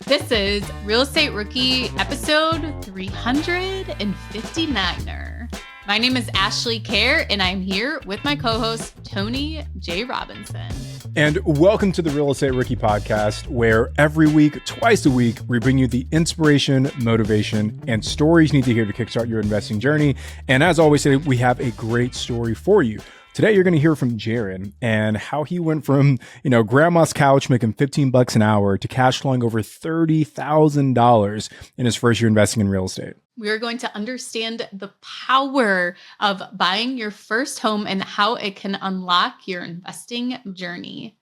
This is Real Estate Rookie episode 359er. My name is Ashley Kerr, and I'm here with my co-host, Tony J. Robinson. And welcome to the Real Estate Rookie podcast, where every week, twice a week, we bring you the inspiration, motivation, and stories you need to hear to kickstart your investing journey. And as always, today, we have a great story for you. Today, you're going to hear from Jaryn and how he went from, grandma's couch making $15 an hour to cash flowing over $30,000 in his first year investing in real estate. We are going to understand the power of buying your first home and how it can unlock your investing journey.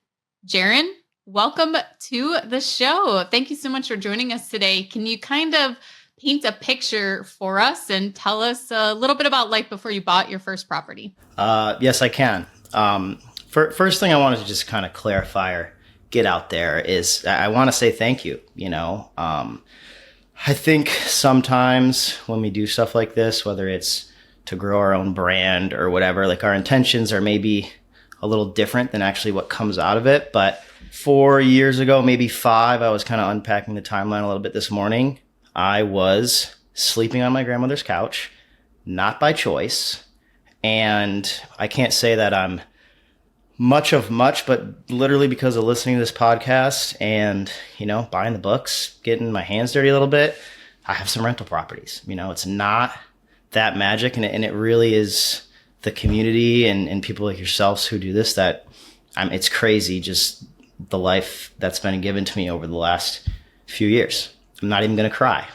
Jaryn, welcome to the show. Thank you so much for joining us today. Can you kind of paint a picture for us and tell us a little bit about life before you bought your first property? Yes, I can. First thing I wanted to just kind of clarify or get out there is I want to say thank you. I think sometimes when we do stuff like this, whether it's to grow our own brand or whatever, like our intentions are maybe a little different than actually what comes out of it. But 4 years ago, maybe 5, I was kind of unpacking the timeline a little bit this morning. I was sleeping on my grandmother's couch, not by choice. And I can't say that I'm much, but literally because of listening to this podcast and, buying the books, getting my hands dirty a little bit, I have some rental properties. It's not that magic. And it really is the community and people like yourselves who do this it's crazy, just the life that's been given to me over the last few years. I'm not even going to cry.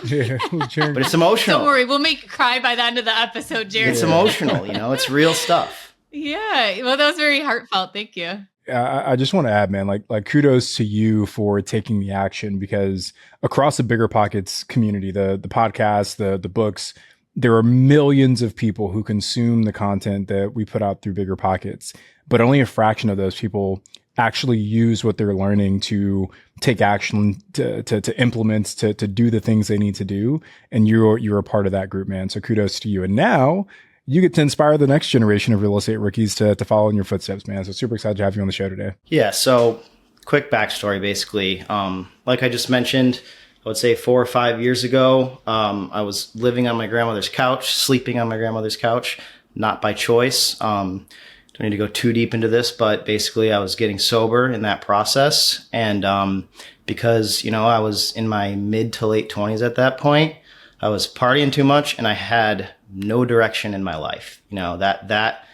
Yeah, but it's emotional. Don't worry, we'll make you cry by the end of the episode, Jaryn. It's emotional, it's real stuff. Yeah, well, that was very heartfelt. Thank you. I just want to add, man, like kudos to you for taking the action, because across the Bigger Pockets community, the podcast, the books, there are millions of people who consume the content that we put out through Bigger Pockets, but only a fraction of those people actually use what they're learning to take action, to implement, to do the things they need to do. And you're a part of that group, man. So kudos to you. And now you get to inspire the next generation of real estate rookies to follow in your footsteps, man. So super excited to have you on the show today. Yeah. So quick backstory, basically. Like I just mentioned, I would say 4 or 5 years ago, I was living on my grandmother's couch, sleeping on my grandmother's couch, not by choice. Don't need to go too deep into this, but basically I was getting sober in that process. And because, I was in my mid to late 20s at that point, I was partying too much and I had no direction in my life. That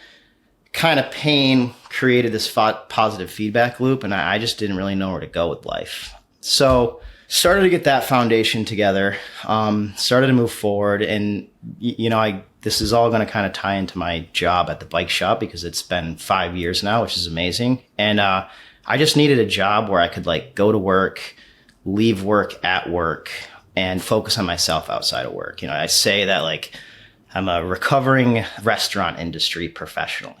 kind of pain created this positive feedback loop, and I just didn't really know where to go with life. So started to get that foundation together, started to move forward, and this is all going to kind of tie into my job at the bike shop because it's been 5 years now, which is amazing. And I just needed a job where I could go to work, leave work at work, and focus on myself outside of work. I say that I'm a recovering restaurant industry professional.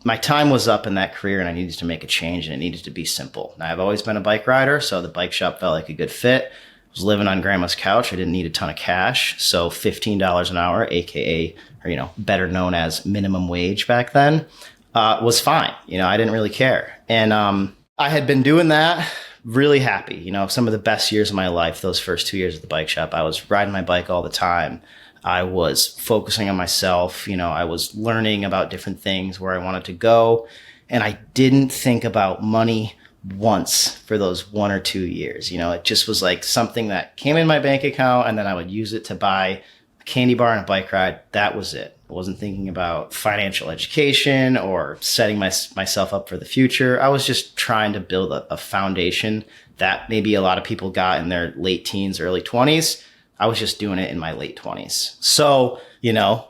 My time was up in that career and I needed to make a change, and it needed to be simple. Now, I've always been a bike rider, so the bike shop felt like a good fit. I was living on grandma's couch. I didn't need a ton of cash. So $15 an hour, AKA, or, better known as minimum wage back then, was fine. I didn't really care. And I had been doing that, really happy. Some of the best years of my life, those first 2 years at the bike shop, I was riding my bike all the time. I was focusing on myself. I was learning about different things, where I wanted to go. And I didn't think about money once for those 1 or 2 years. It just was something that came in my bank account, and then I would use it to buy a candy bar and a bike ride. That was it. I wasn't thinking about financial education or setting myself up for the future. I was just trying to build a foundation that maybe a lot of people got in their late teens, early 20s. I was just doing it in my late 20s. So,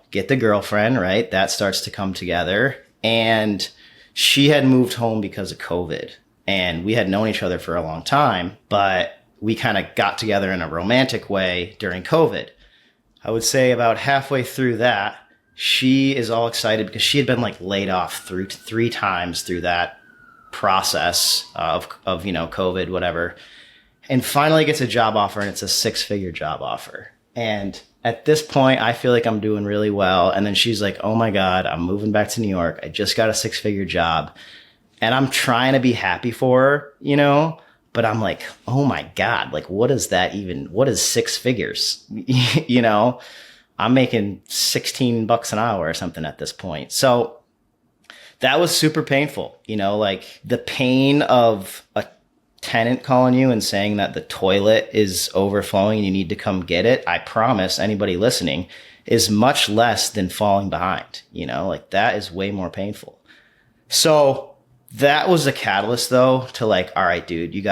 get the girlfriend, right? That starts to come together. And she had moved home because of COVID. And we had known each other for a long time, but we kind of got together in a romantic way during COVID. I would say about halfway through that, she is all excited because she had been laid off through 3 times through that process of COVID, whatever. And finally gets a job offer, and it's a 6-figure job offer. And at this point, I feel like I'm doing really well. And then she's like, oh my God, I'm moving back to New York. I just got a 6-figure job. And I'm trying to be happy for her, But I'm like, oh my God, like, what is that even? What is six figures? You know, I'm making $16 an hour or something at this point. So that was super painful. You know, like the pain of a tenant calling you and saying that the toilet is overflowing and you need to come get it. I promise anybody listening is much less than falling behind. You know, like that is way more painful. So that was a catalyst though to like, all right, dude, you've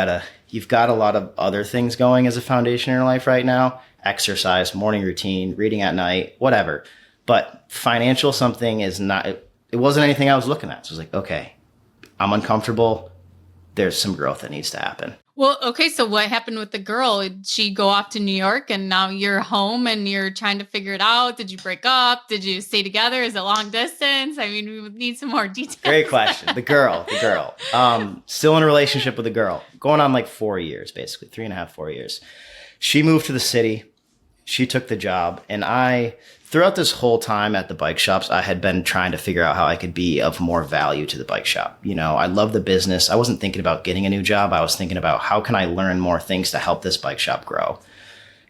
got a lot of other things going as a foundation in your life right now. Exercise, morning routine, reading at night, whatever. But financial something is not, it wasn't anything I was looking at. So I was like, okay, I'm uncomfortable. There's some growth that needs to happen. Well, okay. So what happened with the girl? Did she go off to New York and now you're home and you're trying to figure it out? Did you break up? Did you stay together? Is it long distance? I mean, we would need some more details. Great question. The girl. Still in a relationship with a girl. Going on like 4 years, basically 3.5, 4 years. She moved to the city. She took the job. And throughout this whole time at the bike shops, I had been trying to figure out how I could be of more value to the bike shop. You know, I love the business. I wasn't thinking about getting a new job. I was thinking about how can I learn more things to help this bike shop grow.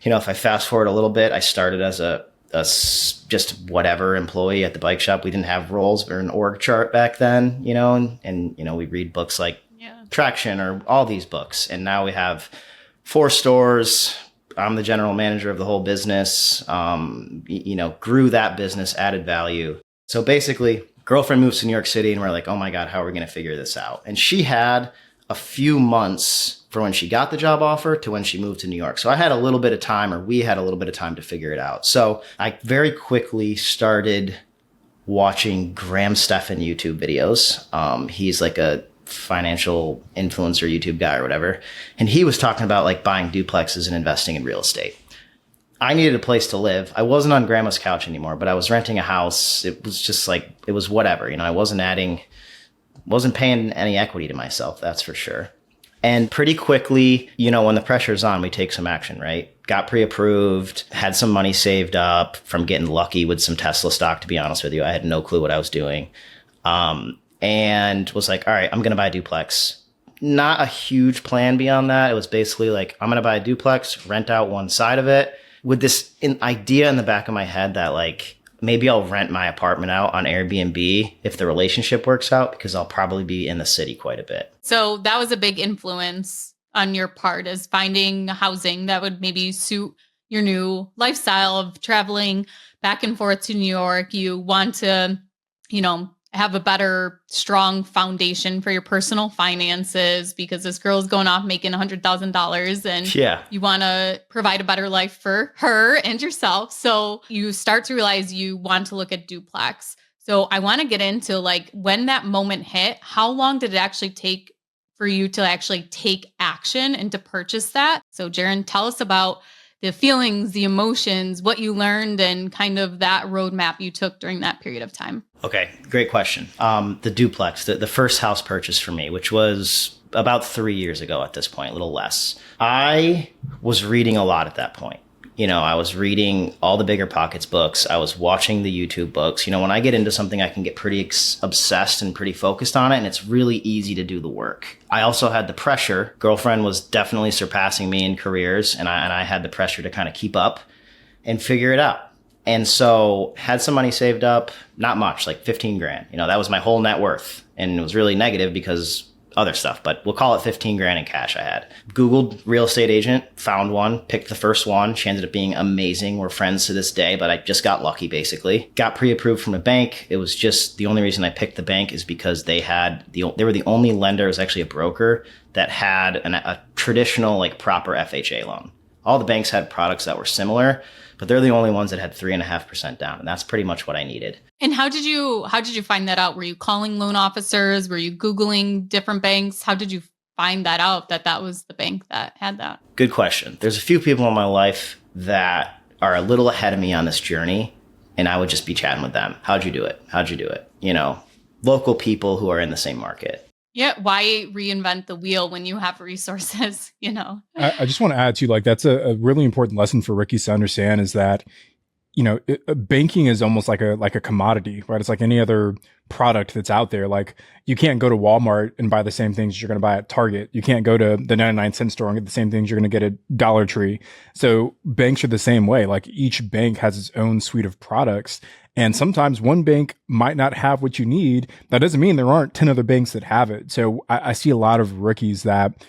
You know, if I fast forward a little bit, I started as a just whatever employee at the bike shop. We didn't have roles or an org chart back then, you know, and you know, we read books like Traction or all these books. And now we have 4 stores. I'm the general manager of the whole business, you know, grew that business, added value. So basically, girlfriend moves to New York City and we're like, oh my God, how are we going to figure this out? And she had a few months from when she got the job offer to when she moved to New York. So I had a little bit of time, or we had a little bit of time to figure it out. So I very quickly started watching Graham Stephan YouTube videos. He's like a financial influencer YouTube guy or whatever. And he was talking about like buying duplexes and investing in real estate. I needed a place to live. I wasn't on grandma's couch anymore, but I was renting a house. It was just like, it was whatever, you know, I wasn't paying any equity to myself. That's for sure. And pretty quickly, you know, when the pressure's on, we take some action, right? Got pre-approved, had some money saved up from getting lucky with some Tesla stock, to be honest with you. I had no clue what I was doing. And was like, all right, I'm going to buy a duplex. Not a huge plan beyond that. It was basically like, I'm going to buy a duplex, rent out one side of it with this idea in the back of my head that like, maybe I'll rent my apartment out on Airbnb if the relationship works out, because I'll probably be in the city quite a bit. So that was a big influence on your part, is finding housing that would maybe suit your new lifestyle of traveling back and forth to New York. You want to, you know, have a better, strong foundation for your personal finances, because this girl is going off making $100,000 and you want to provide a better life for her and yourself. So you start to realize you want to look at duplex. So I want to get into like when that moment hit, how long did it actually take for you to actually take action and to purchase that? So Jaryn, tell us about the feelings, the emotions, what you learned, and kind of that roadmap you took during that period of time. Okay, great question. The duplex, the first house purchase for me, which was about 3 years ago at this point, a little less. I was reading a lot at that point. You know, I was reading all the Bigger Pockets books. I was watching the YouTube books. You know, when I get into something, I can get pretty obsessed and pretty focused on it, and it's really easy to do the work. I also had the pressure. Girlfriend was definitely surpassing me in careers, and I had the pressure to kind of keep up and figure it out. And so had some money saved up, not much, like 15 grand. You know, that was my whole net worth. And it was really negative because other stuff, but we'll call it 15 grand in cash I had. Googled real estate agent, found one, picked the first one. She ended up being amazing. We're friends to this day, but I just got lucky basically. Got pre-approved from a bank. It was just the only reason I picked the bank is because they were the only lender, it was actually a broker that had a traditional like proper FHA loan. All the banks had products that were similar, but they're the only ones that had 3.5% down. And that's pretty much what I needed. And how did you find that out? Were you calling loan officers? Were you Googling different banks? How did you find that out that was the bank that had that? Good question. There's a few people in my life that are a little ahead of me on this journey, and I would just be chatting with them. How'd you do it? How'd you do it? You know, local people who are in the same market. Yeah. Why reinvent the wheel when you have resources, you know? I just want to add to like, that's a really important lesson for rookies to understand, is that banking is almost like a commodity, right? It's like any other product that's out there. Like you can't go to Walmart and buy the same things you're going to buy at Target. You can't go to the 99-cent store and get the same things you're going to get at Dollar Tree. So banks are the same way. Like each bank has its own suite of products. And sometimes one bank might not have what you need. That doesn't mean there aren't 10 other banks that have it. So I see a lot of rookies that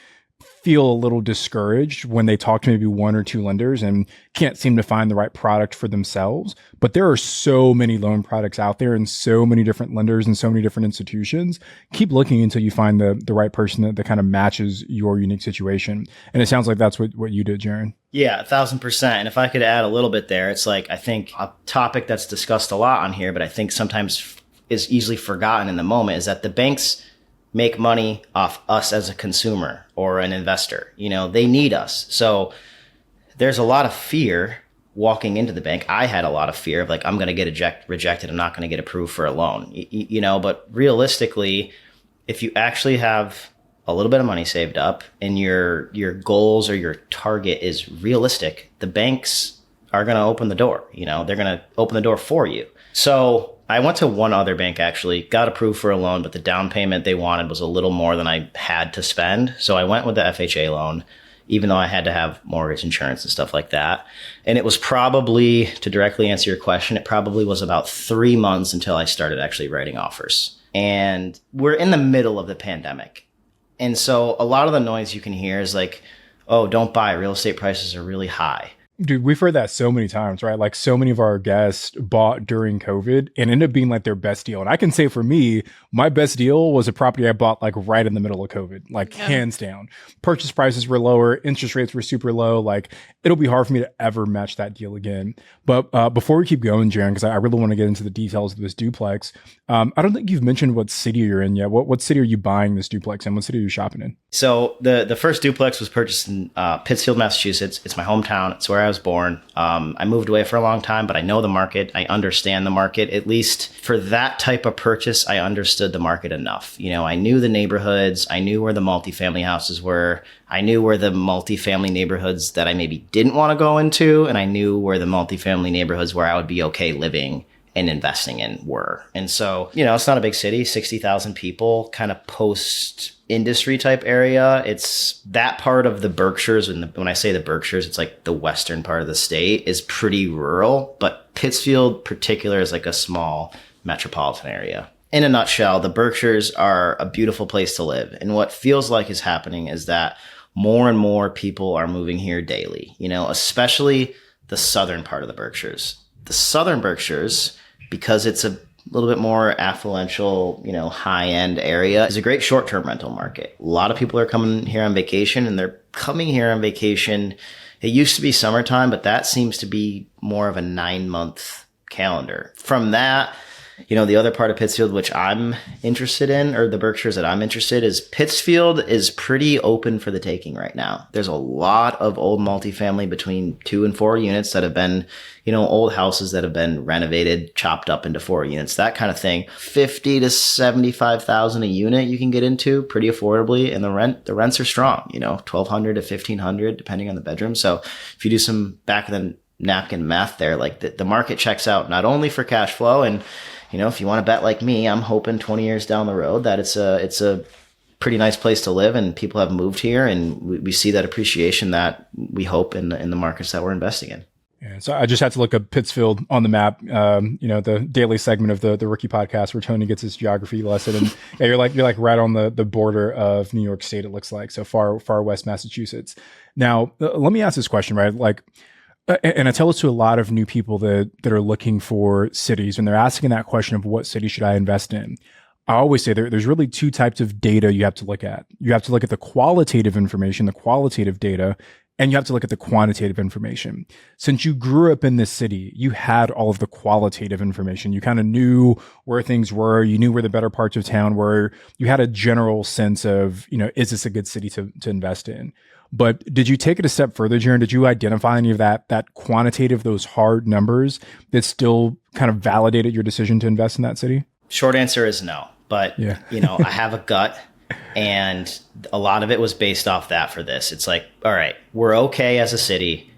feel a little discouraged when they talk to maybe one or two lenders and can't seem to find the right product for themselves. But there are so many loan products out there and so many different lenders and so many different institutions. Keep looking until you find the right person that kind of matches your unique situation. And it sounds like that's what you did, Jaryn. Yeah, 1,000%. And if I could add a little bit there, it's like, I think a topic that's discussed a lot on here, but I think sometimes is easily forgotten in the moment, is that the banks make money off us as a consumer or an investor. They need us. So there's a lot of fear walking into the bank. I had a lot of fear of like, I'm going to get rejected. I'm not going to get approved for a loan, but realistically, if you actually have a little bit of money saved up and your goals or your target is realistic, the banks are going to open the door. They're going to open the door for you. So I went to one other bank, actually, got approved for a loan, but the down payment they wanted was a little more than I had to spend. So I went with the FHA loan, even though I had to have mortgage insurance and stuff like that. And it was probably, to directly answer your question, it probably was about 3 months until I started actually writing offers. And we're in the middle of the pandemic. And so a lot of the noise you can hear is like, oh, don't buy, real estate prices are really high. Dude, we've heard that so many times, right? Like so many of our guests bought during COVID and ended up being like their best deal. And I can say for me, my best deal was a property I bought like right in the middle of COVID, like hands down. Purchase prices were lower, interest rates were super low. Like it'll be hard for me to ever match that deal again. But before we keep going, Jaryn, because I really want to get into the details of this duplex, I don't think you've mentioned what city you're in yet. What city are you buying this duplex in? What city are you shopping in? So the first duplex was purchased in Pittsfield, Massachusetts. It's my hometown. It's where I was born. I moved away for a long time, but I know the market. I understand the market. At least for that type of purchase, I understood the market enough. I knew the neighborhoods. I knew where the multifamily houses were. I knew where the multifamily neighborhoods that I maybe didn't want to go into. And I knew where the multifamily neighborhoods where I would be okay living and investing in were. And so, it's not a big city, 60,000 people, kind of post industry type area. It's that part of the Berkshires. When I say the Berkshires, it's like the western part of the state is pretty rural, but Pittsfield particular is like a small metropolitan area. In a nutshell, the Berkshires are a beautiful place to live. And what feels like is happening is that more and more people are moving here daily, especially the southern part of the Berkshires. The southern Berkshires, because it's a little bit more affluential, high-end area, is a great short-term rental market. A lot of people are coming here on vacation, and they're coming here on vacation. It used to be summertime, but that seems to be more of a 9-month calendar. From that, the other part of Pittsfield, which I'm interested in, or the Berkshires that I'm interested in, is Pittsfield is pretty open for the taking right now. There's a lot of old multifamily between 2 and 4 units that have been, old houses that have been renovated, chopped up into 4 units, that kind of thing. 50 to 75,000 a unit you can get into pretty affordably, and the rents are strong. 1,200 to 1,500 depending on the bedroom. So if you do some back of the napkin math there, like the market checks out not only for cash flow and if you want to bet like me, I'm hoping 20 years down the road that it's a pretty nice place to live and people have moved here, and we see that appreciation that we hope in the markets that we're investing in. Yeah, so I just had to look up Pittsfield on the map, the daily segment of the Rookie Podcast where Tony gets his geography lesson, and yeah, you're like right on the border of New York State. It looks like so far west Massachusetts. Now, let me ask this question, right? Like. And I tell this to a lot of new people that are looking for cities, and they're asking that question of what city should I invest in. I always say there's really 2 types of data you have to look at. You have to look at the qualitative information, the qualitative data, and you have to look at the quantitative information. Since you grew up in this city, you had all of the qualitative information. You kind of knew where things were. You knew where the better parts of town were. You had a general sense of, is this a good city to invest in? But did you take it a step further, Jaryn? Did you identify any of that quantitative, those hard numbers that still kind of validated your decision to invest in that city? Short answer is no. But, yeah. I have a gut, and a lot of it was based off that for this. It's like, all right, we're okay as a city.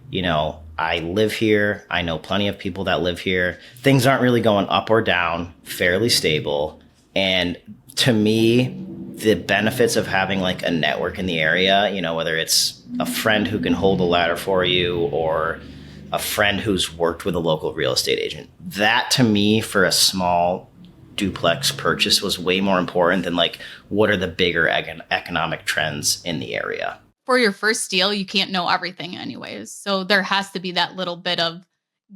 I live here. I know plenty of people that live here. Things aren't really going up or down, fairly stable. And to me, the benefits of having like a network in the area, you know, whether it's a friend who can hold a ladder for you or a friend who's worked with a local real estate agent, that to me for a small duplex purchase was way more important than like what are the bigger economic trends in the area. For your first deal, you can't know everything anyways. So there has to be that little bit of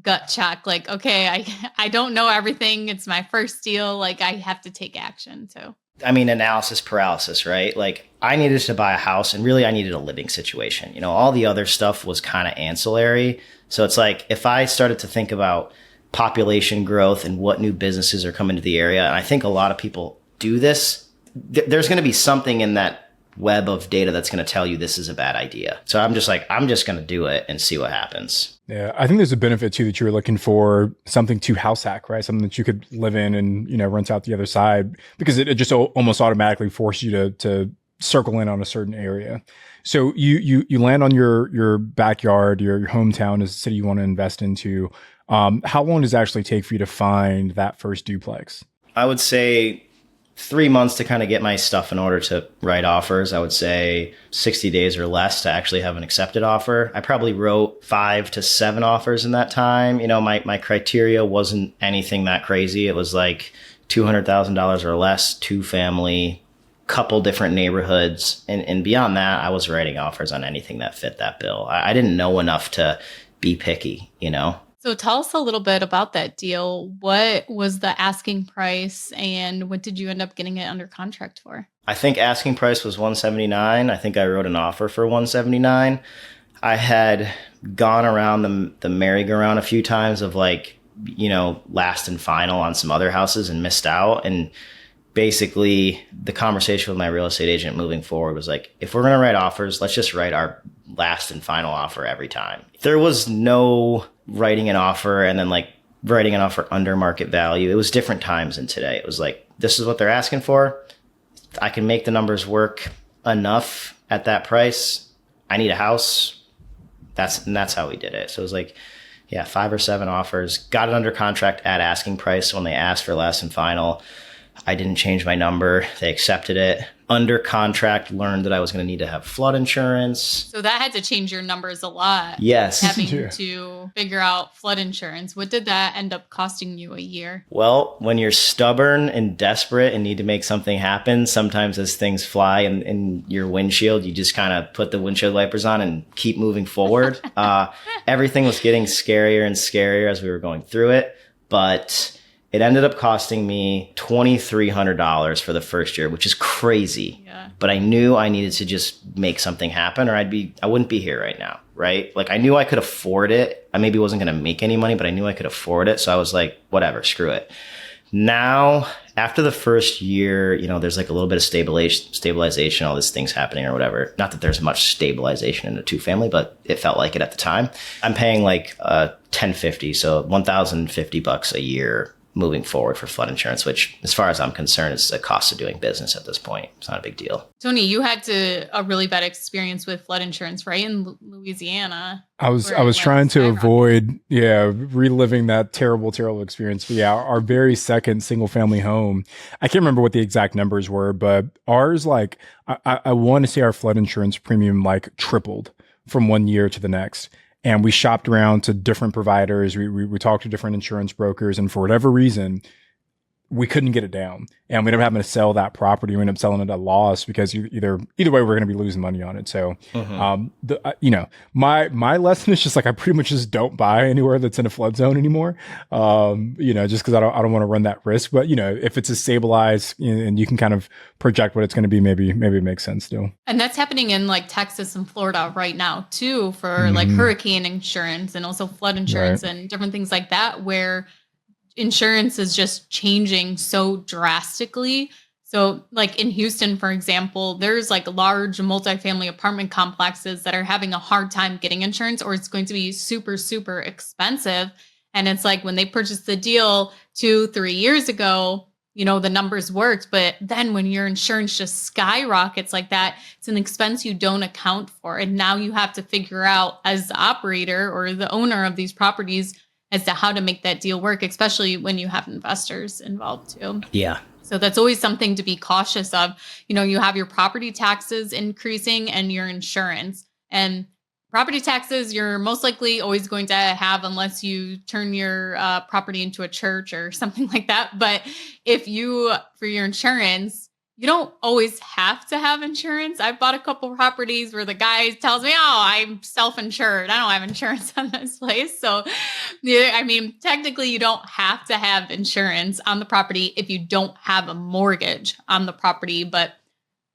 gut check. Like, okay, I don't know everything. It's my first deal. Like I have to take action too. I mean, analysis paralysis, right? Like I needed to buy a house and really I needed a living situation. You know, all the other stuff was kind of ancillary. So it's like if I started to think about population growth and what new businesses are coming to the area, and I think a lot of people do this, there's going to be something in that web of data that's going to tell you this is a bad idea. So I'm just going to do it and see what happens. Yeah, I think there's a benefit too that you're looking for something to house hack, right? Something that you could live in and, you know, rent out the other side, because it just almost automatically forces you to circle in on a certain area. So you land on your backyard, your hometown is the city you want to invest into. How long does it actually take for you to find that first duplex? I would say 3 months to kind of get my stuff in order to write offers. I would say 60 days or less to actually have an accepted offer. I probably wrote 5 to 7 offers in that time. You know, my criteria wasn't anything that crazy. It was like $200,000 or less, 2 family, couple different neighborhoods. And beyond that, I was writing offers on anything that fit that bill. I didn't know enough to be picky, you know? So tell us a little bit about that deal. What was the asking price and what did you end up getting it under contract for? I think asking price was $179. I think I wrote an offer for $179. I had gone around the merry-go-round a few times of like, you know, last and final on some other houses and missed out. And basically the conversation with my real estate agent moving forward was like, if we're going to write offers, let's just write our last and final offer every time. There was no writing an offer and then like writing an offer under market value. It was different times than today. It was like, this is what they're asking for. I can make the numbers work enough at that price. I need a house. That's how we did it. So it was like, yeah, 5 or 7 offers, got it under contract at asking price. When they asked for last and final, I didn't change my number. They accepted it. Under contract, learned that I was going to need to have flood insurance. So that had to change your numbers a lot. Yes. Having to figure out flood insurance. What did that end up costing you a year? Well, when you're stubborn and desperate and need to make something happen, sometimes as things fly in your windshield, you just kind of put the windshield wipers on and keep moving forward. Everything was getting scarier and scarier as we were going through it. But it ended up costing me $2,300 for the first year, which is crazy. Yeah. But I knew I needed to just make something happen or I wouldn't be here right now, right? Like I knew I could afford it. I maybe wasn't going to make any money, but I knew I could afford it. So I was like, whatever, screw it. Now, after the first year, you know, there's like a little bit of stabilization, all these things happening or whatever. Not that there's much stabilization in a 2-family, but it felt like it at the time. I'm paying like $1,050, so $1,050 a year moving forward for flood insurance, which as far as I'm concerned is the cost of doing business at this point. It's not a big deal. Tony, you had a really bad experience with flood insurance, right? In Louisiana. I was trying to avoid, reliving that terrible experience. But yeah, our very second single family home, I can't remember what the exact numbers were, but ours, like, I want to say our flood insurance premium like tripled from one year to the next. And we shopped around to different providers. We talked to different insurance brokers, and for whatever reason, we couldn't get it down. And we ended up having to sell that property. We ended up selling it at a loss because either way, we're going to be losing money on it. So, my lesson is just like, I pretty much just don't buy anywhere that's in a flood zone anymore. Just because I don't want to run that risk. But, if it's a stabilized and you can kind of project what it's going to be, maybe it makes sense still. And that's happening in like Texas and Florida right now too, for like hurricane insurance and also flood insurance and different things like that, where insurance is just changing so drastically. So like in Houston, for example, there's like large multifamily apartment complexes that are having a hard time getting insurance, or it's going to be super, super expensive. And it's like when they purchased the deal 2-3 years ago, the numbers worked. But then when your insurance just skyrockets like that, it's an expense you don't account for. And now you have to figure out as the operator or the owner of these properties as to how to make that deal work, especially when you have investors involved too. Yeah. So that's always something to be cautious of. You have your property taxes increasing and your insurance. And property taxes, you're most likely always going to have unless you turn your property into a church or something like that. But for your insurance, you don't always have to have insurance. I've bought a couple properties where the guy tells me, oh, I'm self-insured. I don't have insurance on this place. So, technically you don't have to have insurance on the property if you don't have a mortgage on the property, but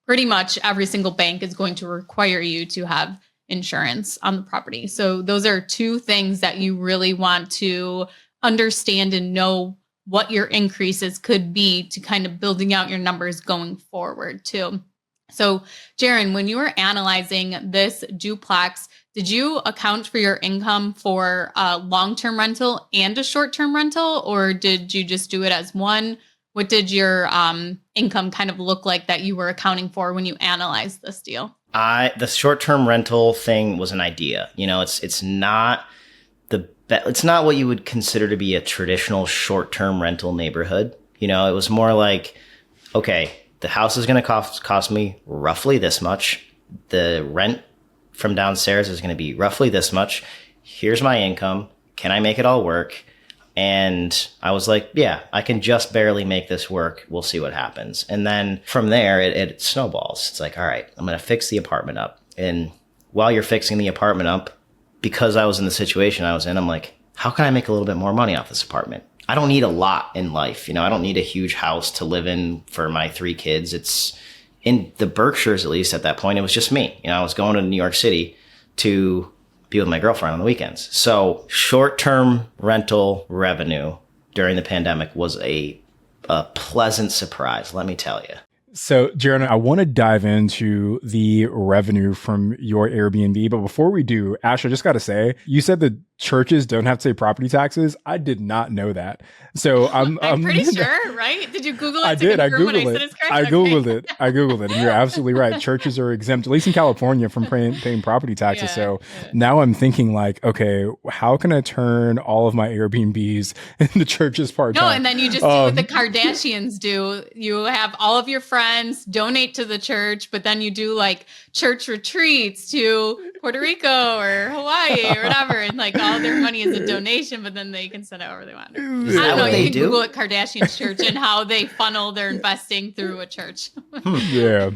pretty much every single bank is going to require you to have insurance on the property. So those are two things that you really want to understand and know what your increases could be to kind of building out your numbers going forward too. So Jaryn, when you were analyzing this duplex, did you account for your income for a long-term rental and a short-term rental, or did you just do it as one? What did your income kind of look like that you were accounting for when you analyzed this deal? The short-term rental thing was an idea. It's not what you would consider to be a traditional short-term rental neighborhood. It was more like, okay, the house is going to cost me roughly this much. The rent from downstairs is going to be roughly this much. Here's my income. Can I make it all work? And I was like, yeah, I can just barely make this work. We'll see what happens. And then from there, it snowballs. It's like, all right, I'm going to fix the apartment up. And while you're fixing the apartment up, because I was in the situation I was in, I'm like, how can I make a little bit more money off this apartment? I don't need a lot in life. I don't need a huge house to live in for my 3 kids. It's in the Berkshires, at least at that point, it was just me. I was going to New York City to be with my girlfriend on the weekends. So short-term rental revenue during the pandemic was a pleasant surprise, let me tell you. So, Jaryn, I want to dive into the revenue from your Airbnb. But before we do, Ash, I just got to say, you said that churches don't have to pay property taxes. I did not know that. So I'm pretty sure, right? Did you Google it? I did. I Googled it. I Googled it. And you're absolutely right. Churches are exempt, at least in California, from paying property taxes. So now I'm thinking like, okay, how can I turn all of my Airbnbs into churches part-time? No, and then you just do what the Kardashians do. You have all of your friends donate to the church, but then you do like church retreats to Puerto Rico or Hawaii or whatever, and like all their money is a donation, but then they can send it however they want. Is that what they you can do? Google it, Kardashian's church, and how they funnel their investing through a church. Yeah,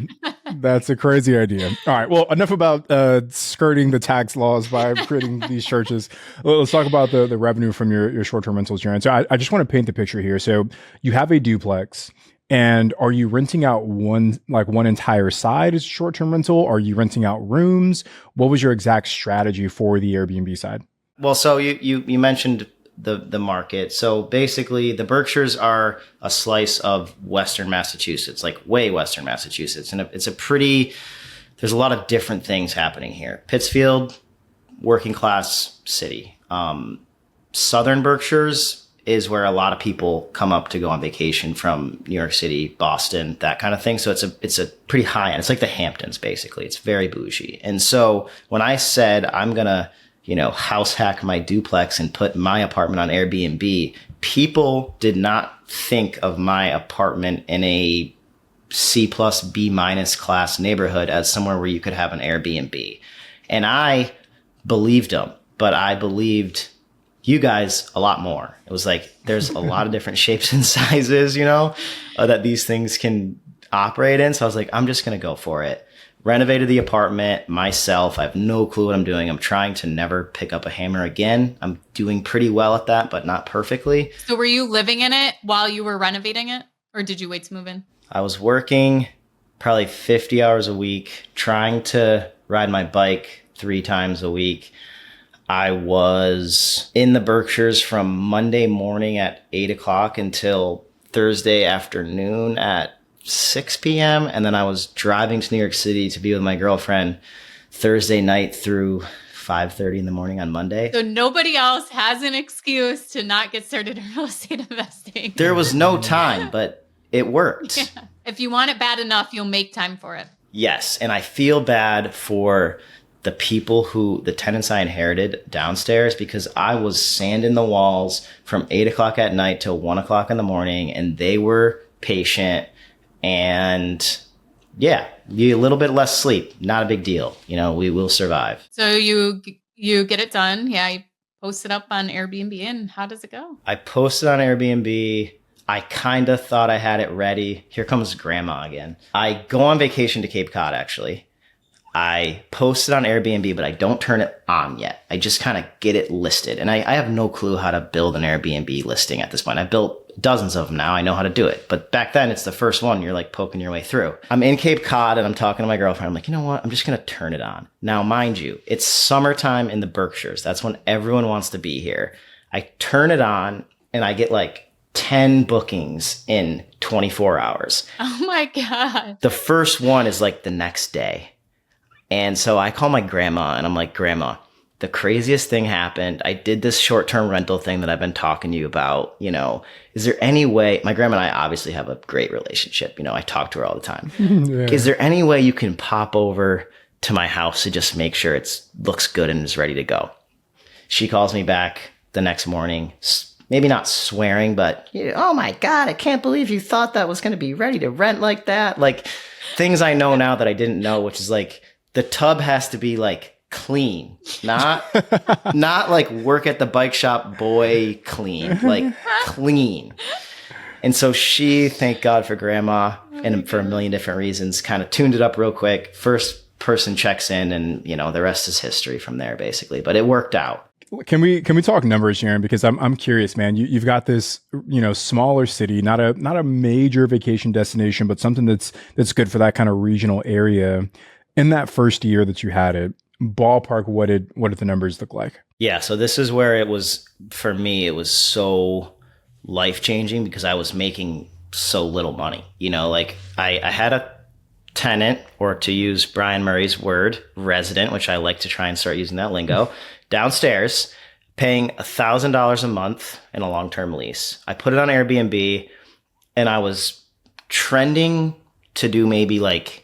that's a crazy idea. All right, well, enough about skirting the tax laws by creating these churches. Let's talk about the revenue from your short-term rentals, Jaryn. So I just want to paint the picture here. So you have a duplex. And are you renting out one entire side as short-term rental? Are you renting out rooms? What was your exact strategy for the Airbnb side? Well, so you mentioned the market. So basically the Berkshires are a slice of Western Massachusetts, like way Western Massachusetts. And there's a lot of different things happening here. Pittsfield, working class city. Southern Berkshires is where a lot of people come up to go on vacation from New York City, Boston, that kind of thing. So it's a pretty high end. It's like the Hamptons, basically. It's very bougie. And so when I said I'm going to, house hack my duplex and put my apartment on Airbnb, people did not think of my apartment in a C plus B minus class neighborhood as somewhere where you could have an Airbnb. And I believed them, but I believed you guys a lot more. It was like, there's a lot of different shapes and sizes, that these things can operate in. So I was like, I'm just going to go for it. Renovated the apartment myself. I have no clue what I'm doing. I'm trying to never pick up a hammer again. I'm doing pretty well at that, but not perfectly. So were you living in it while you were renovating it, or did you wait to move in? I was working probably 50 hours a week, trying to ride my bike 3 times a week. I was in the Berkshires from Monday morning at 8 o'clock until Thursday afternoon at 6 p.m. And then I was driving to New York City to be with my girlfriend Thursday night through 5:30 in the morning on Monday. So nobody else has an excuse to not get started in real estate investing. There was no time, but it worked. Yeah. If you want it bad enough, you'll make time for it. Yes. And I feel bad for the the tenants I inherited downstairs, because I was sanding the walls from 8 o'clock at night till 1 o'clock in the morning, and they were patient. And yeah, a little bit less sleep, not a big deal. We will survive. So you get it done. Yeah. You post it up on Airbnb, and how does it go? I posted on Airbnb. I kind of thought I had it ready. Here comes grandma again. I go on vacation to Cape Cod, actually. I post it on Airbnb, but I don't turn it on yet. I just kind of get it listed. And I have no clue how to build an Airbnb listing at this point. I've built dozens of them now. I know how to do it. But back then, it's the first one. You're like poking your way through. I'm in Cape Cod and I'm talking to my girlfriend. I'm like, you know what? I'm just going to turn it on. Now, mind you, it's summertime in the Berkshires. That's when everyone wants to be here. I turn it on and I get like 10 bookings in 24 hours. Oh my God. The first one is like the next day. And so I call my grandma and I'm like, Grandma, the craziest thing happened. I did this short-term rental thing that I've been talking to you about. Is there any way, my grandma and I obviously have a great relationship. I talk to her all the time. Yeah. Is there any way you can pop over to my house to just make sure it looks good and is ready to go? She calls me back the next morning, maybe not swearing, but, oh my God, I can't believe you thought that was going to be ready to rent like that. Like things I know now that I didn't know, which is like, the tub has to be like clean, not like work at the bike shop boy clean, like clean. And so she, thank God for grandma, and for a million different reasons, kind of tuned it up real quick. First person checks in, and the rest is history from there, basically. But it worked out. Can we talk numbers, Jaryn? Because I'm curious, man. You've got this smaller city, not a major vacation destination, but something that's good for that kind of regional area. In that first year that you had it, ballpark, what did the numbers look like? Yeah, so this is where it was, for me, it was so life-changing because I was making so little money. Like I had a tenant, or to use Brian Murray's word, resident, which I like to try and start using that lingo, downstairs, paying $1,000 a month in a long-term lease. I put it on Airbnb, and I was trending to do maybe like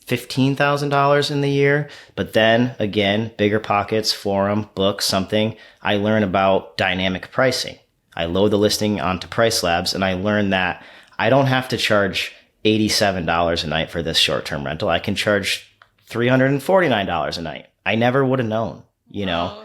$15,000 in the year. But then again, bigger pockets, forum, book, something. I learn about dynamic pricing. I load the listing onto Price Labs, and I learned that I don't have to charge $87 a night for this short-term rental. I can charge $349 a night. I never would have known, Wow.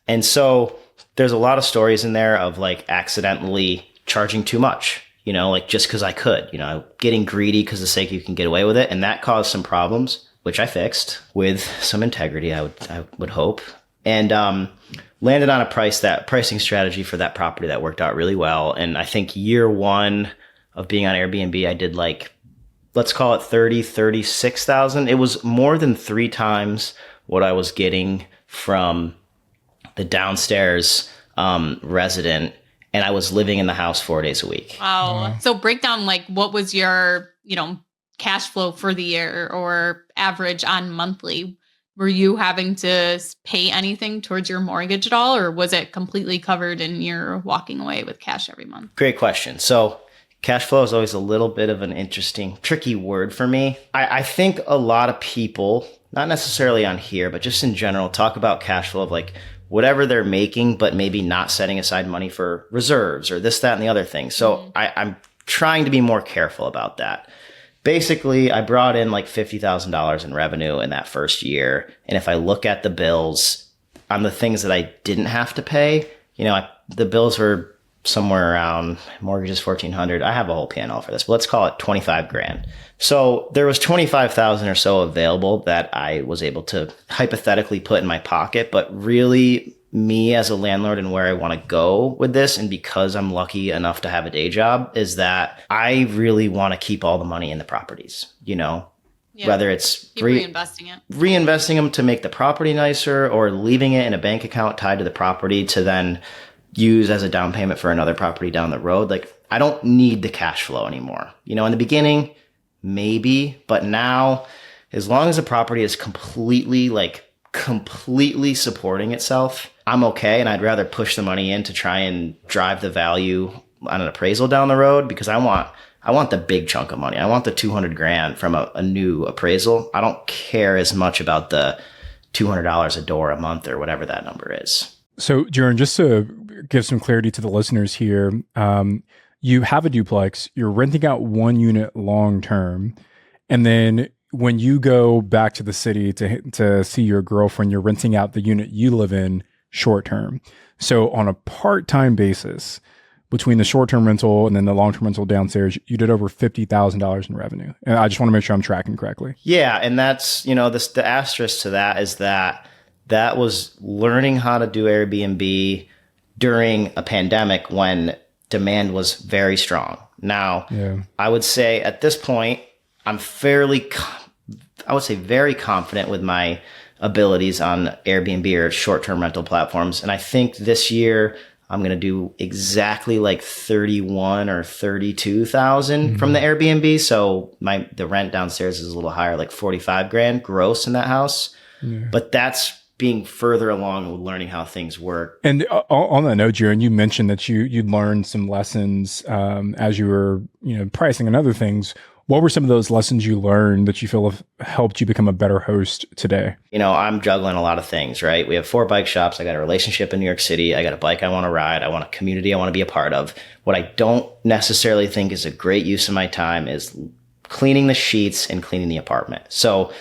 And so there's a lot of stories in there of like accidentally charging too much. Like just because I could, getting greedy because the sake you can get away with it. And that caused some problems, which I fixed with some integrity, I would hope. And landed on a pricing strategy for that property that worked out really well. And I think year one of being on Airbnb, I did like, let's call it 36,000. It was more than 3 times what I was getting from the downstairs resident. And I was living in the house 4 days a week. Wow. So break down, like, what was your, cash flow for the year or average on monthly? Were you having to pay anything towards your mortgage at all? Or was it completely covered and you're walking away with cash every month? Great question. So cash flow is always a little bit of an interesting, tricky word for me. I think a lot of people, not necessarily on here, but just in general, talk about cash flow of like, whatever they're making, but maybe not setting aside money for reserves or this, that, and the other thing. So I'm trying to be more careful about that. Basically, I brought in like $50,000 in revenue in that first year. And if I look at the bills on the things that I didn't have to pay, the bills were somewhere around, mortgages $1,400. I have a whole P&L for this, but let's call it 25 grand. So there was 25,000 or so available that I was able to hypothetically put in my pocket, but really me as a landlord and where I want to go with this, and because I'm lucky enough to have a day job, is that I really want to keep all the money in the properties, whether it's reinvesting them to make the property nicer, or leaving it in a bank account tied to the property to then use as a down payment for another property down the road. Like, I don't need the cash flow anymore. In the beginning, maybe, but now, as long as the property is completely supporting itself, I'm okay. And I'd rather push the money in to try and drive the value on an appraisal down the road, because I want I want the big chunk of money. I want the 200 grand from a new appraisal. I don't care as much about the $200 a door a month or whatever that number is. So, Jaryn, just to give some clarity to the listeners here, you have a duplex, you're renting out one unit long term, and then when you go back to the city to see your girlfriend, you're renting out the unit you live in short term. So on a part-time basis, between the short-term rental and then the long-term rental downstairs, you did over $50,000 in revenue. And I just want to make sure I'm tracking correctly. Yeah. And that's, the asterisk to that is that was learning how to do Airbnb during a pandemic when demand was very strong. Now, I would say at this point, I'm very confident with my abilities on Airbnb or short-term rental platforms. And I think this year I'm going to do exactly like 31 or 32,000 from the Airbnb. So the rent downstairs is a little higher, like 45 grand gross in that house. Yeah. But that's being further along with learning how things work. And on that note, Jaryn, you mentioned that you learned some lessons as you were pricing and other things. What were some of those lessons you learned that you feel have helped you become a better host today? I'm juggling a lot of things, right? We have 4 bike shops. I got a relationship in New York City. I got a bike I want to ride. I want a community I want to be a part of. What I don't necessarily think is a great use of my time is cleaning the sheets and cleaning the apartment. So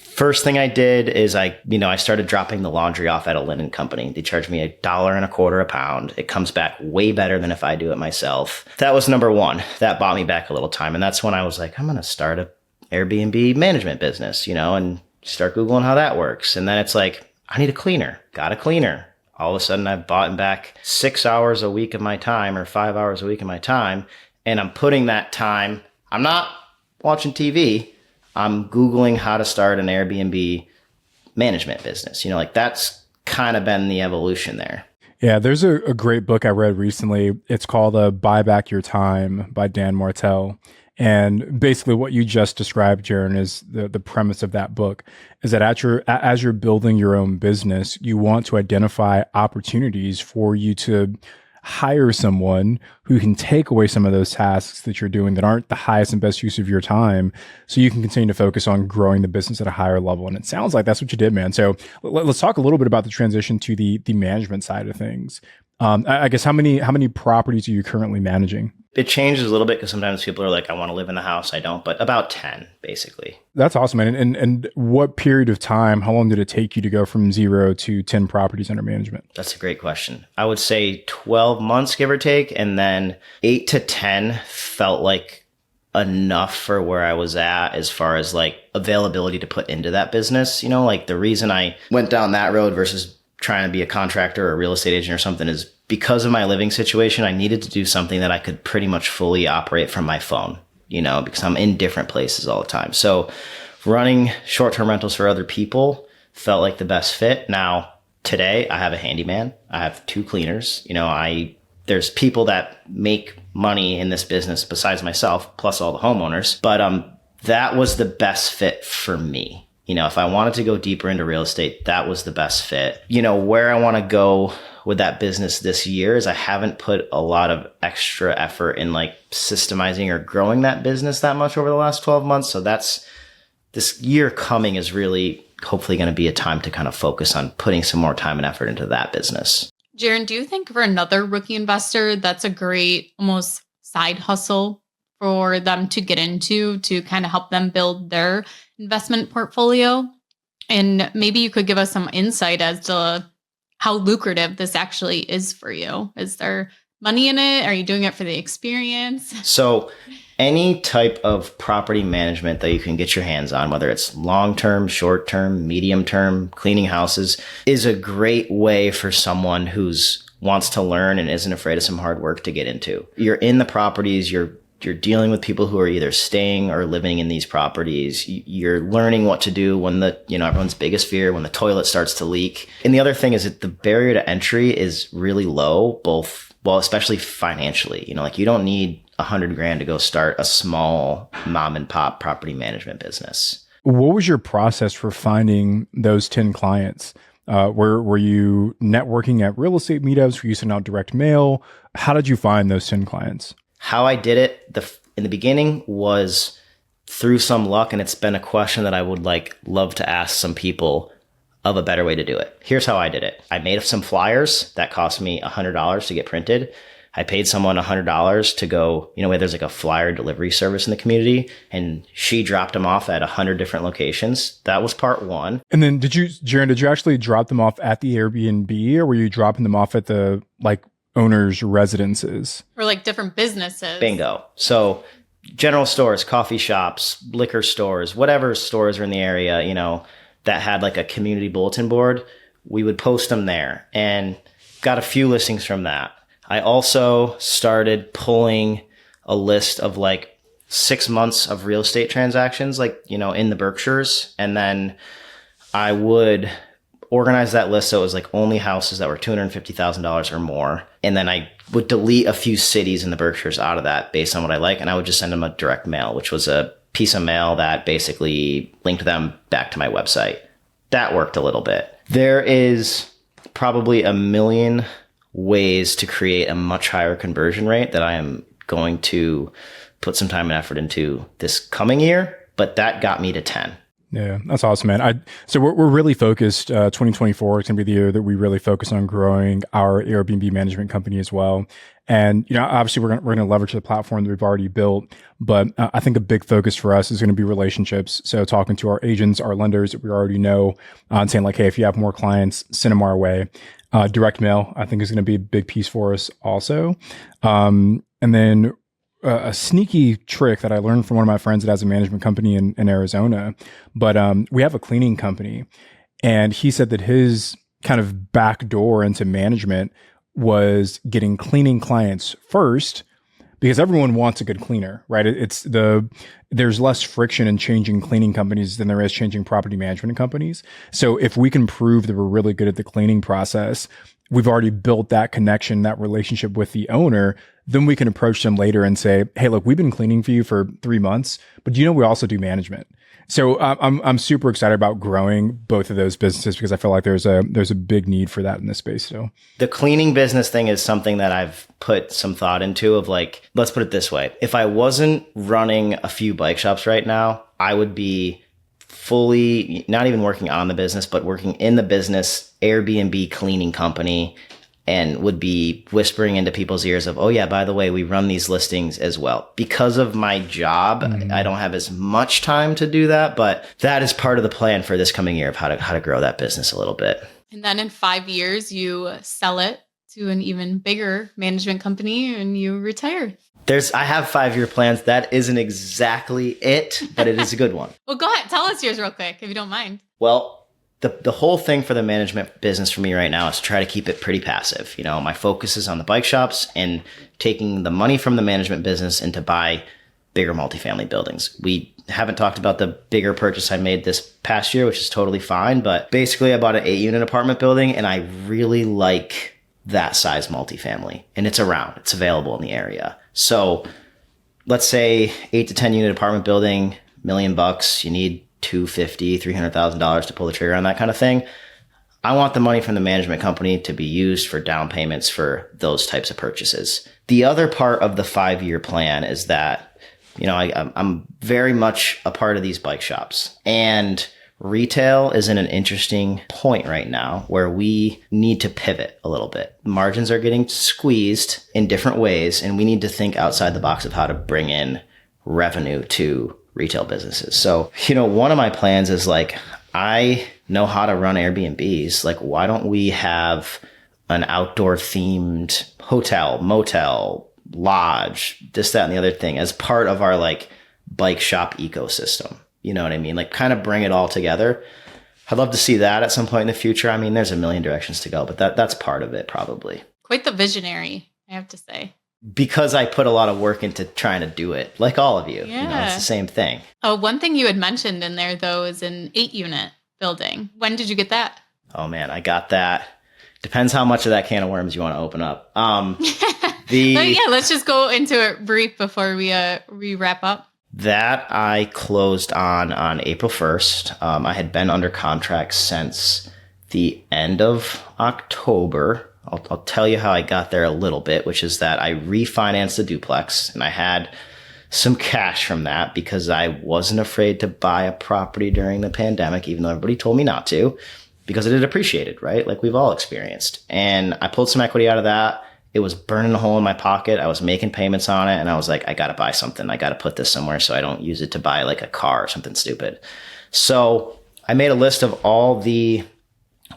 first thing I did is I started dropping the laundry off at a linen company. They charge me $1.25 a pound. It comes back way better than if I do it myself. That was number one. That bought me back a little time. And that's when I was like, I'm going to start a Airbnb management business, and start Googling how that works. And then it's like, I need a cleaner. Got a cleaner. All of a sudden I've bought back 6 hours a week of my time or 5 hours a week of my time. And I'm putting that time, I'm not watching TV, I'm Googling how to start an Airbnb management business. That's kind of been the evolution there. Yeah, there's a great book I read recently. It's called Buy Back Your Time by Dan Martell. And basically what you just described, Jaryn, is the premise of that book is that as you're building your own business, you want to identify opportunities for you to hire someone who can take away some of those tasks that you're doing that aren't the highest and best use of your time, so you can continue to focus on growing the business at a higher level. And it sounds like that's what you did, man. So let's talk a little bit about the transition to the management side of things. I guess how many properties are you currently managing? It changes a little bit because sometimes people are like, I want to live in the house. I don't, but about 10, basically. That's awesome, man. And what period of time, how long did it take you to go from 0 to 10 properties under management? That's a great question. I would say 12 months, give or take. And then 8 to 10 felt like enough for where I was at as far as like availability to put into that business. Like the reason I went down that road versus trying to be a contractor or a real estate agent or something is because of my living situation. I needed to do something that I could pretty much fully operate from my phone, because I'm in different places all the time. So running short-term rentals for other people felt like the best fit. Now, today I have a handyman. I have 2 cleaners. There's people that make money in this business besides myself, plus all the homeowners. But that was the best fit for me. If I wanted to go deeper into real estate, that was the best fit. Where I want to go with that business this year is I haven't put a lot of extra effort in like systemizing or growing that business that much over the last 12 months. So this year coming is really hopefully going to be a time to kind of focus on putting some more time and effort into that business. Jaryn, do you think for another rookie investor, that's a great almost side hustle for them to get into to kind of help them build their investment portfolio? And maybe you could give us some insight as to how lucrative this actually is for you. Is there money in it? Are you doing it for the experience? So any type of property management that you can get your hands on, whether it's long-term, short-term, medium-term, cleaning houses, is a great way for someone who's wants to learn and isn't afraid of some hard work to get into. You're in the properties, you're dealing with people who are either staying or living in these properties. You're learning what to do when everyone's biggest fear, when the toilet starts to leak. And the other thing is that the barrier to entry is really low, especially financially. You don't need $100,000 to go start a small mom and pop property management business. What was your process for finding those 10 clients? Were you networking at real estate meetups? Were you sending out direct mail? How did you find those 10 clients? How I did it, in the beginning was through some luck, and it's been a question that I would love to ask some people of a better way to do it. Here's how I did it. I made some flyers that cost me $100 to get printed. I paid someone $100 to go, where there's like a flyer delivery service in the community, and she dropped them off at 100 different locations. That was part one. And then Jaryn, did you actually drop them off at the Airbnb, or were you dropping them off at the owners' residences? Or different businesses? Bingo. So general stores, coffee shops, liquor stores, whatever stores are in the area, that had a community bulletin board, we would post them there, and got a few listings from that. I also started pulling a list of 6 months of real estate transactions, in the Berkshires. And then I would organize that list so it was only houses that were $250,000 or more. And then I would delete a few cities in the Berkshires out of that based on what I like. And I would just send them a direct mail, which was a piece of mail that basically linked them back to my website. That worked a little bit. There is probably a million ways to create a much higher conversion rate that I am going to put some time and effort into this coming year, but that got me to 10. Yeah, that's awesome, man. So we're really focused. 2024 is going to be the year that we really focus on growing our Airbnb management company as well. And obviously we're going to leverage the platform that we've already built, but I think a big focus for us is going to be relationships. So talking to our agents, our lenders that we already know, and saying hey, if you have more clients, send them our way. Direct mail, I think, is going to be a big piece for us also. And then a sneaky trick that I learned from one of my friends that has a management company in Arizona, but we have a cleaning company, and he said that his kind of back door into management was getting cleaning clients first, because everyone wants a good cleaner, right? There's less friction in changing cleaning companies than there is changing property management companies. So if we can prove that we're really good at the cleaning process, we've already built that connection, that relationship with the owner, then we can approach them later and say, hey, look, we've been cleaning for you for 3 months, but we also do management. So I'm super excited about growing both of those businesses, because I feel like there's a big need for that in this space still. The cleaning business thing is something that I've put some thought into of let's put it this way. If I wasn't running a few bike shops right now, I would be fully not even working on the business, but working in the business, Airbnb cleaning company, and would be whispering into people's ears of, oh yeah, by the way, we run these listings as well. Because of my job, I don't have as much time to do that, but that is part of the plan for this coming year of how to grow that business a little bit. And then in 5 years, you sell it to an even bigger management company and you retire. I have 5-year plans. That isn't exactly it, but it is a good one. Well, go ahead. Tell us yours real quick, if you don't mind. Well, the whole thing for the management business for me right now is to try to keep it pretty passive. My focus is on the bike shops and taking the money from the management business and to buy bigger multifamily buildings. We haven't talked about the bigger purchase I made this past year, which is totally fine. But basically I bought an 8-unit apartment building, and I really like that size multifamily, and it's available in the area. So let's say 8 to 10 unit apartment building, $1 million, you need $250,000, $300,000 to pull the trigger on that kind of thing. I want the money from the management company to be used for down payments for those types of purchases. The other part of the 5-year plan is that, I'm very much a part of these bike shops, and retail is in an interesting point right now where we need to pivot a little bit. Margins are getting squeezed in different ways, and we need to think outside the box of how to bring in revenue to retail businesses. So, one of my plans is I know how to run Airbnbs. Why don't we have an outdoor themed hotel, motel, lodge, this, that, and the other thing as part of our bike shop ecosystem? You know what I mean? Kind of bring it all together. I'd love to see that at some point in the future. I mean, there's a million directions to go, but that's part of it probably. Quite the visionary, I have to say. Because I put a lot of work into trying to do it, like all of you. Yeah. It's the same thing. Oh, one thing you had mentioned in there, though, is an 8-unit building. When did you get that? Oh, man, I got that. Depends how much of that can of worms you want to open up. Let's just go into it brief before we wrap up. That I closed on April 1st. I had been under contract since the end of October. I'll tell you how I got there a little bit, which is that I refinanced the duplex, and I had some cash from that because I wasn't afraid to buy a property during the pandemic, even though everybody told me not to, because it had appreciated, right? Like we've all experienced. And I pulled some equity out of that. It was burning a hole in my pocket. I was making payments on it. And I was like, I got to buy something. I got to put this somewhere so I don't use it to buy like a car or something stupid. So I made a list of all the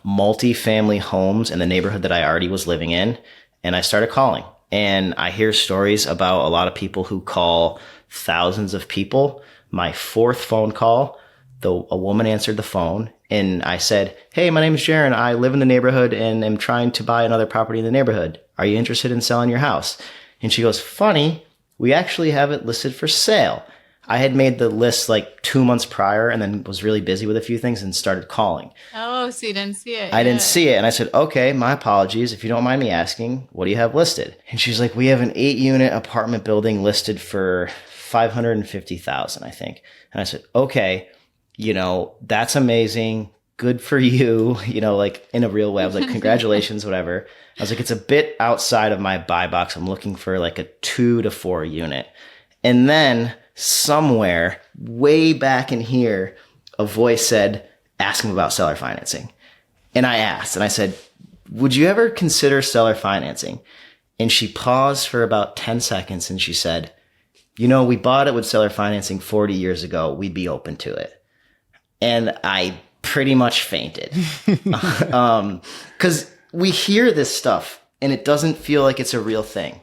multifamily homes in the neighborhood that I already was living in. And I started calling. And I hear stories about a lot of people who call thousands of people. My fourth phone call, a woman answered the phone and I said, hey, my name is Jaryn. I live in the neighborhood and am trying to buy another property in the neighborhood. Are you interested in selling your house? And she goes, funny, we actually have it listed for sale. I had made the list like 2 months prior and then was really busy with a few things and started calling. Oh, so you didn't see it. I didn't see it. And I said, okay, my apologies. If you don't mind me asking, what do you have listed? And she's like, we have an 8-unit apartment building listed for $550,000, I think. And I said, okay, that's amazing. Good for you. Like in a real way. I was like, congratulations, whatever. I was like, it's a bit outside of my buy box. I'm looking for like a 2 to 4 unit. And then somewhere way back in here, a voice said, ask him about seller financing. And I asked and I said, would you ever consider seller financing? And she paused for about 10 seconds and she said, we bought it with seller financing 40 years ago. We'd be open to it. And I pretty much fainted. Because we hear this stuff and it doesn't feel like it's a real thing.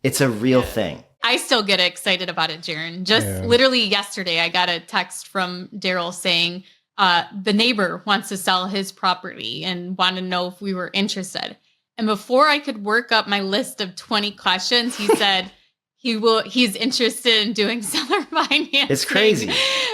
It's a real thing. I still get excited about it, Jaryn. Literally yesterday, I got a text from Daryl saying the neighbor wants to sell his property and wanted to know if we were interested. And before I could work up my list of 20 questions, he said he's interested in doing seller financing. It's crazy.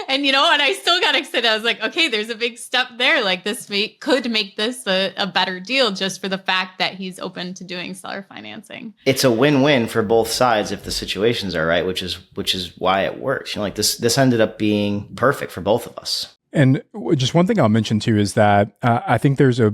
And and I still got excited. I was like, okay, there's a big step there. Like this could make this a better deal just for the fact that he's open to doing seller financing. It's a win-win for both sides if the situations are right, which is why it works. Like this ended up being perfect for both of us. And just one thing I'll mention too is that I think there's a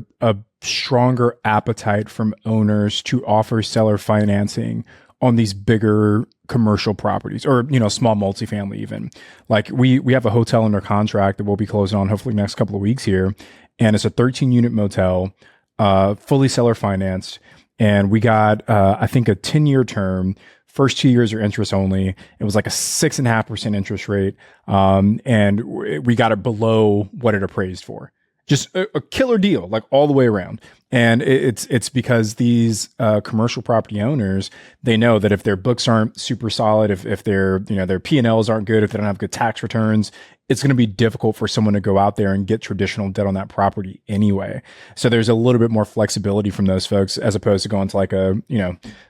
stronger appetite from owners to offer seller financing on these bigger commercial properties or, small multifamily even. Like we have a hotel under contract that we'll be closing on hopefully next couple of weeks here. And it's a 13-unit motel, fully seller financed. And we got, I think, a 10-year term. First 2 years are interest only. It was like a 6.5% interest rate. And we got it below what it appraised for. Just a killer deal, like all the way around. And it's because these commercial property owners, they know that if their books aren't super solid, if their their P&Ls aren't good, if they don't have good tax returns, it's going to be difficult for someone to go out there and get traditional debt on that property anyway. So there's a little bit more flexibility from those folks as opposed to going to like a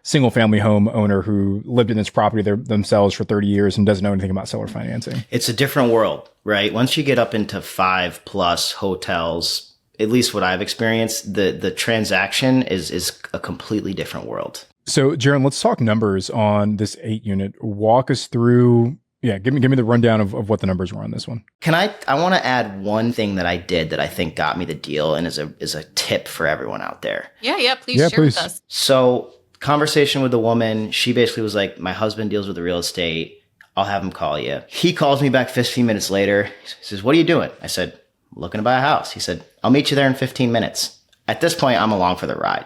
single family home owner who lived in this property themselves for 30 years and doesn't know anything about seller financing. It's a different world, right? Once you get up into 5+ hotels, at least what I've experienced, the transaction is a completely different world. So, Jaryn, let's talk numbers on this 8-unit. Walk us through. Yeah, give me the rundown of what the numbers were on this one. I want to add one thing that I did that I think got me the deal and is a tip for everyone out there. Yeah, please share with us. So, conversation with the woman, she basically was like, my husband deals with the real estate. I'll have him call you. He calls me back 15 minutes later. He says, what are you doing? I said, looking to buy a house. He said, I'll meet you there in 15 minutes. At this point, I'm along for the ride.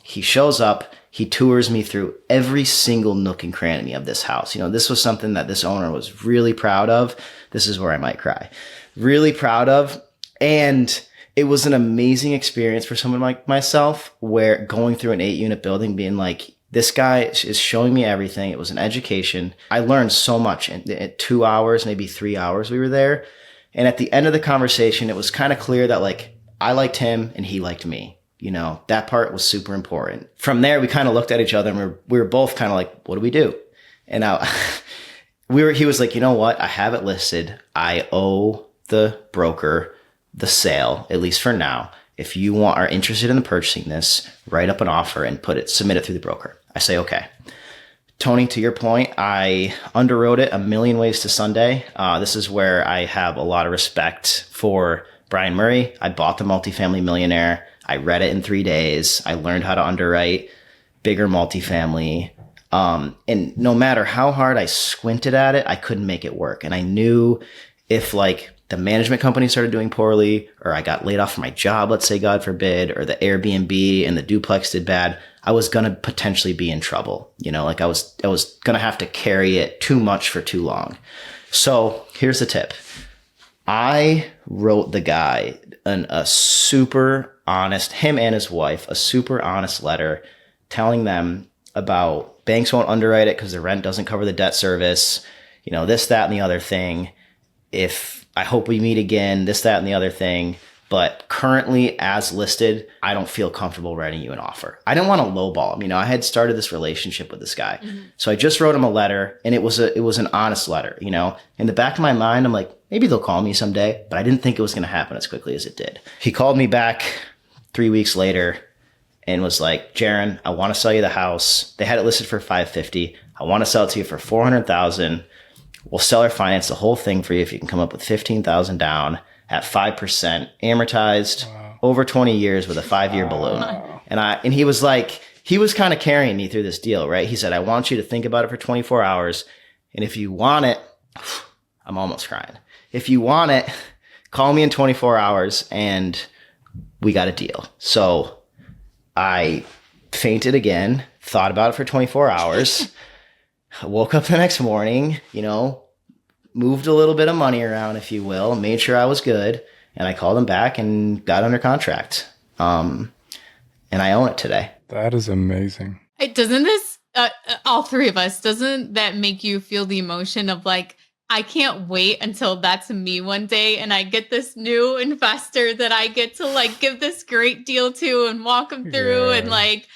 He shows up. He tours me through every single nook and cranny of this house. This was something that this owner was really proud of. This is where I might cry. Really proud of. And it was an amazing experience for someone like myself, where going through an 8-unit building, being like, this guy is showing me everything. It was an education. I learned so much in 2 hours, maybe 3 hours we were there. And at the end of the conversation, it was kind of clear that like I liked him and he liked me. That part was super important. From there, we kind of looked at each other and we were both kind of like, what do we do? And he was like, you know what? I have it listed. I owe the broker the sale, at least for now. If you are interested in purchasing this, write up an offer and submit it through the broker. I say, okay. Tony, to your point, I underwrote it a million ways to Sunday. This is where I have a lot of respect for Brian Murray. I bought The Multifamily Millionaire. I read it in 3 days. I learned how to underwrite bigger multifamily. And no matter how hard I squinted at it, I couldn't make it work. And I knew if like the management company started doing poorly, or I got laid off from my job, let's say, God forbid, or the Airbnb and the duplex did bad, I was going to potentially be in trouble. Like I was going to have to carry it too much for too long. So here's the tip. I wrote the guy a super honest, him and his wife, a super honest letter telling them about banks won't underwrite it because the rent doesn't cover the debt service, this, that, and the other thing. If I hope we meet again, this, that, and the other thing. But currently, as listed, I don't feel comfortable writing you an offer. I didn't want to lowball him. I had started this relationship with this guy. Mm-hmm. So I just wrote him a letter, and it was an honest letter. In the back of my mind, I'm like, maybe they'll call me someday, but I didn't think it was going to happen as quickly as it did. He called me back 3 weeks later and was like, Jaryn, I want to sell you the house. They had it listed for $550,000. I want to sell it to you for $400,000. We'll seller finance the whole thing for you if you can come up with $15,000 down at 5% amortized over 20 years with a 5-year balloon. And he was like, he was kind of carrying me through this deal, right? He said, I want you to think about it for 24 hours. And if you want it, I'm almost crying. If you want it, call me in 24 hours and we got a deal. So I fainted again, thought about it for 24 hours. I woke up the next morning, moved a little bit of money around, if you will, made sure I was good. And I called him back and got under contract. And I own it today. That is amazing. Doesn't this, all three of us, doesn't that make you feel the emotion of like, I can't wait until that's me one day and I get this new investor that I get to like give this great deal to and walk them through and like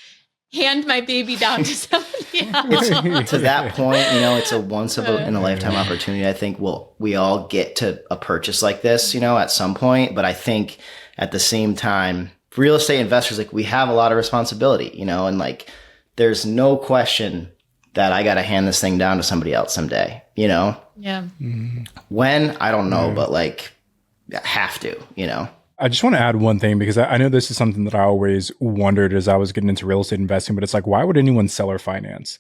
hand my baby down to somebody else. To that point, it's a once in a lifetime opportunity. I think we all get to a purchase like this, at some point. But I think at the same time, real estate investors, like we have a lot of responsibility, and like there's no question that I got to hand this thing down to somebody else someday, Yeah. Mm-hmm. When, I don't know, but like have to, I just want to add one thing because I know this is something that I always wondered as I was getting into real estate investing, but it's like, why would anyone seller finance?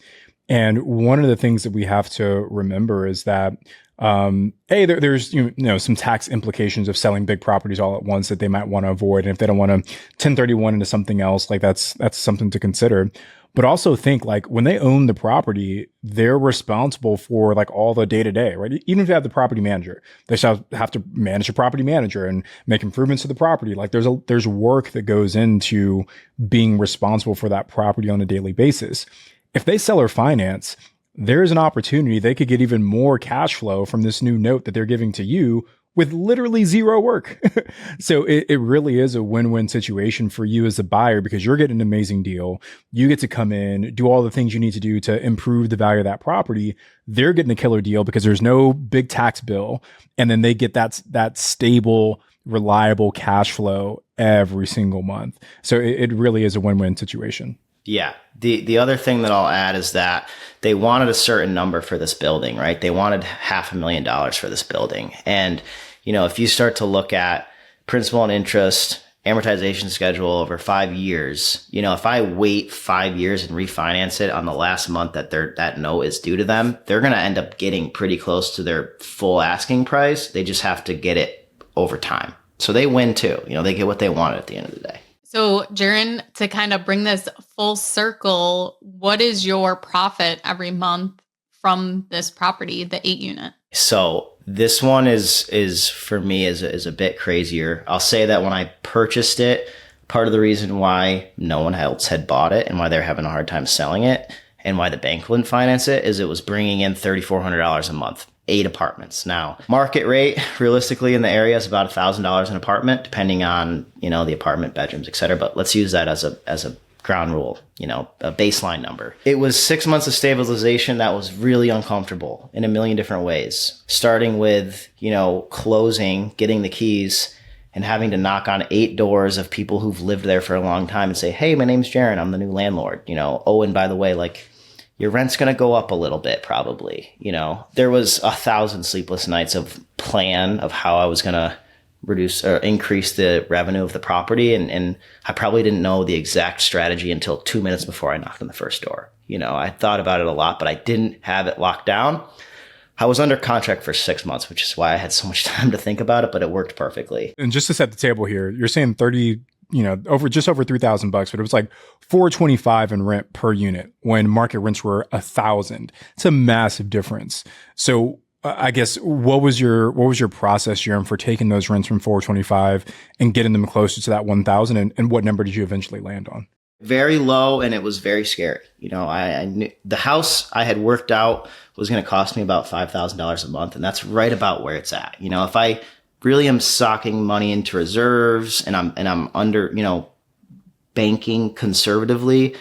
And one of the things that we have to remember is that, there's some tax implications of selling big properties all at once that they might want to avoid. And if they don't want to 1031 into something else, like that's something to consider. But also think like when they own the property, they're responsible for like all the day to day, right? Even if you have the property manager, they shall have to manage the property manager and make improvements to the property. Like there's work that goes into being responsible for that property on a daily basis. If they seller finance, there's an opportunity they could get even more cash flow from this new note that they're giving to you with literally zero work. So it really is a win-win situation for you as a buyer because you're getting an amazing deal. You get to come in, do all the things you need to do to improve the value of that property. They're getting a killer deal because there's no big tax bill. And then they get that stable, reliable cash flow every single month. So it really is a win-win situation. Yeah. The other thing that I'll add is that they wanted a certain number for this building, right? They wanted $500,000 for this building. And, if you start to look at principal and interest, amortization schedule over 5 years, if I wait 5 years and refinance it on the last month that note is due to them, they're going to end up getting pretty close to their full asking price. They just have to get it over time. So they win too. They get what they wanted at the end of the day. So, Jaryn, to kind of bring this full circle, what is your profit every month from this property, the 8-unit? So this one is for me is a bit crazier. I'll say that when I purchased it, part of the reason why no one else had bought it and why they're having a hard time selling it and why the bank wouldn't finance it is it was bringing in $3,400 a month. 8 apartments. Now, market rate realistically in the area is about $1,000 an apartment, depending on, the apartment bedrooms, et cetera. But let's use that as a ground rule, a baseline number. It was 6 months of stabilization that was really uncomfortable in a million different ways, starting with, closing, getting the keys and having to knock on 8 doors of people who've lived there for a long time and say, hey, my name's Jaryn. I'm the new landlord, Oh, and by the way, like, your rent's going to go up a little bit, probably. There was 1,000 sleepless nights of plan of how I was going to reduce or increase the revenue of the property. And I probably didn't know the exact strategy until 2 minutes before I knocked on the first door. I thought about it a lot, but I didn't have it locked down. I was under contract for 6 months, which is why I had so much time to think about it, but it worked perfectly. And just to set the table here, you're saying 30, just over $3,000, but it was like $425 in rent per unit when market rents were $1,000. It's a massive difference. So I guess what was your process, Jaryn, for taking those rents from $425 and getting them closer to that $1,000, and what number did you eventually land on? Very low, and it was very scary. I knew the house I had worked out was going to cost me about $5,000 a month, and that's right about where it's at. If I really am socking money into reserves and I'm under, banking conservatively,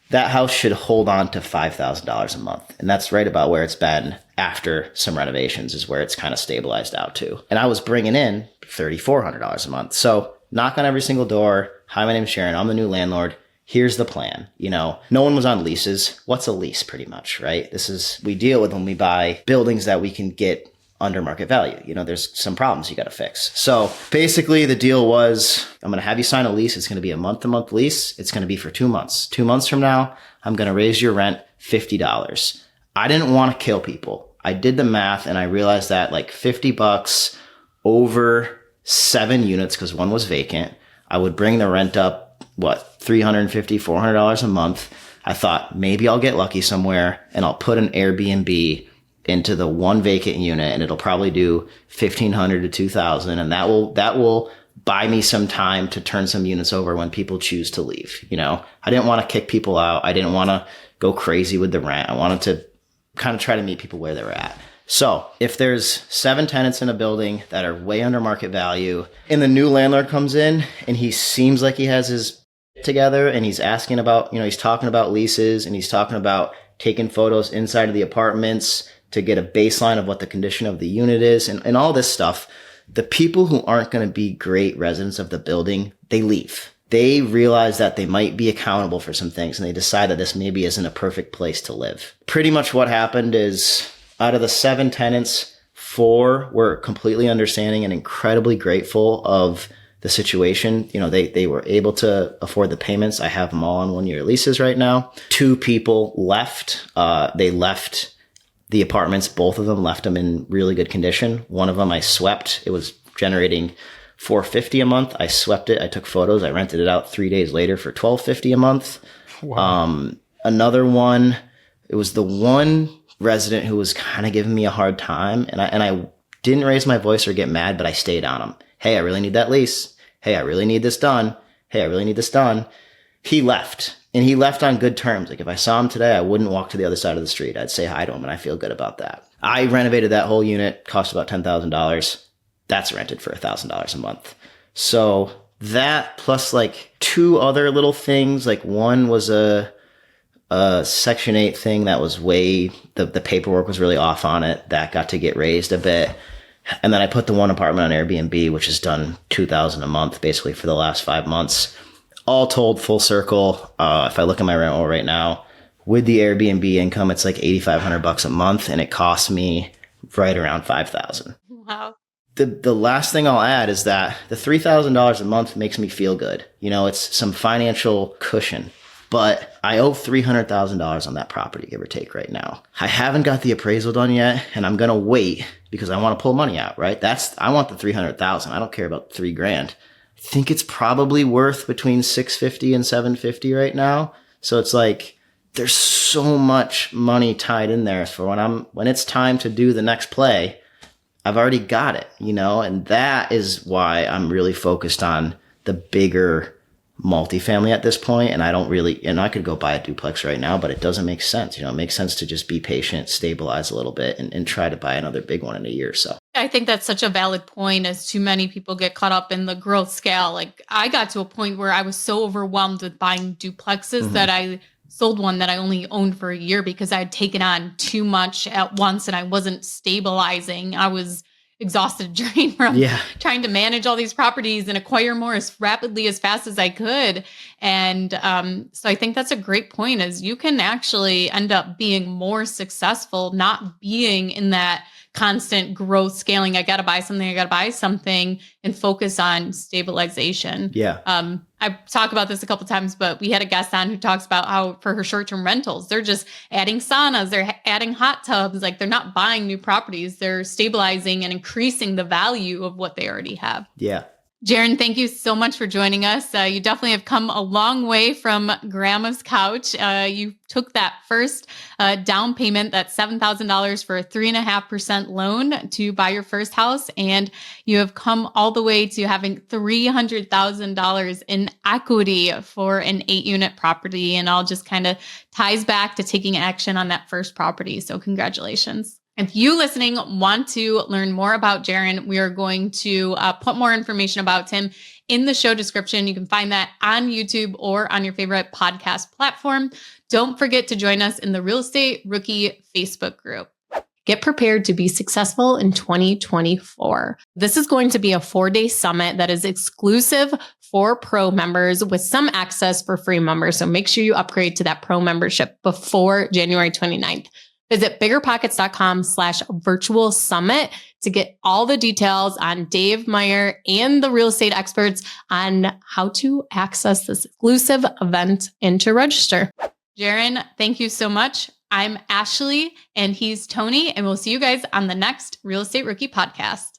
that house should hold on to $5,000 a month. And that's right about where it's been after some renovations, is where it's kind of stabilized out to. And I was bringing in $3,400 a month. So knock on every single door. Hi, my name's Jaryn. I'm the new landlord. Here's the plan. No one was on leases. What's a lease, pretty much, right? We deal with when we buy buildings that we can get under market value. There's some problems you got to fix. So basically the deal was, I'm going to have you sign a lease. It's going to be a month-to-month lease. It's going to be for 2 months. 2 months from now, I'm going to raise your rent $50. I didn't want to kill people. I did the math and I realized that like $50 over 7 units, because one was vacant, I would bring the rent up, $350, $400 a month. I thought maybe I'll get lucky somewhere and I'll put an Airbnb into the one vacant unit, and it'll probably do $1,500 to $2,000, and that will buy me some time to turn some units over when people choose to leave. I didn't want to kick people out. I didn't want to go crazy with the rent. I wanted to kind of try to meet people where they were at. So if there's 7 tenants in a building that are way under market value, and the new landlord comes in and he seems like he has his together and he's asking about, he's talking about leases and he's talking about taking photos inside of the apartments to get a baseline of what the condition of the unit is and all this stuff, the people who aren't going to be great residents of the building, they leave. They realize that they might be accountable for some things, and they decide that this maybe isn't a perfect place to live. Pretty much what happened is, out of the 7 tenants, 4 were completely understanding and incredibly grateful of the situation. They were able to afford the payments. I have them all on 1-year leases right now. 2 people left. They left the apartments. Both of them left them in really good condition. One of them I swept. It was generating $450 a month. I swept it. I took photos. I rented it out 3 days later for $1,250 a month. Wow. Another one, it was the one resident who was kind of giving me a hard time, and I didn't raise my voice or get mad, but I stayed on him. Hey, I really need that lease. Hey, I really need this done. Hey, I really need this done. He left, and he left on good terms. Like if I saw him today, I wouldn't walk to the other side of the street. I'd say hi to him, and I feel good about that. I renovated that whole unit, cost about $10,000. That's rented for $1,000 a month. So that plus like 2 other little things, like one was a Section 8 thing that was the paperwork was really off on it. That got to get raised a bit. And then I put the one apartment on Airbnb, which has done $2,000 a month basically for the last 5 months. All told, full circle. If I look at my rent roll right now, with the Airbnb income, it's like $8,500 a month, and it costs me right around $5,000. Wow. The last thing I'll add is that the $3,000 a month makes me feel good. It's some financial cushion. But I owe $300,000 on that property, give or take, right now. I haven't got the appraisal done yet, and I'm gonna wait because I want to pull money out. Right? I want the $300,000. I don't care about $3,000. I think it's probably worth between $650 and $750 right now. So it's like there's so much money tied in there for when it's time to do the next play. I've already got it, and that is why I'm really focused on the bigger multifamily at this point. And I don't really, I could go buy a duplex right now, but it doesn't make sense. It makes sense to just be patient, stabilize a little bit, and try to buy another big one in a year or so. I think that's such a valid point, as too many people get caught up in the growth scale. Like I got to a point where I was so overwhelmed with buying duplexes that I sold one that I only owned for a year because I had taken on too much at once and I wasn't stabilizing. I was exhausted, drained from trying to manage all these properties and acquire more as rapidly, as fast as I could. And so I think that's a great point, is you can actually end up being more successful, not being in that constant growth scaling. I got to buy something and focus on stabilization. Yeah. I talk about this a couple times, but we had a guest on who talks about how for her short-term rentals, they're just adding saunas, they're adding hot tubs. Like they're not buying new properties. They're stabilizing and increasing the value of what they already have. Yeah. Jaryn, thank you so much for joining us. You definitely have come a long way from grandma's couch. You took that first down payment, that $7,000 for a 3.5% loan to buy your first house. And you have come all the way to having $300,000 in equity for an 8-unit property. And all just kind of ties back to taking action on that first property. So congratulations. If you listening want to learn more about Jaryn, we are going to put more information about him in the show description. You can find that on YouTube or on your favorite podcast platform. Don't forget to join us in the Real Estate Rookie Facebook group. Get prepared to be successful in 2024. This is going to be a 4-day summit that is exclusive for pro members with some access for free members. So make sure you upgrade to that pro membership before January 29th. Visit biggerpockets.com/virtual summit to get all the details on Dave Meyer and the real estate experts on how to access this exclusive event and to register. Jaryn, thank you so much. I'm Ashley and he's Tony, and we'll see you guys on the next Real Estate Rookie podcast.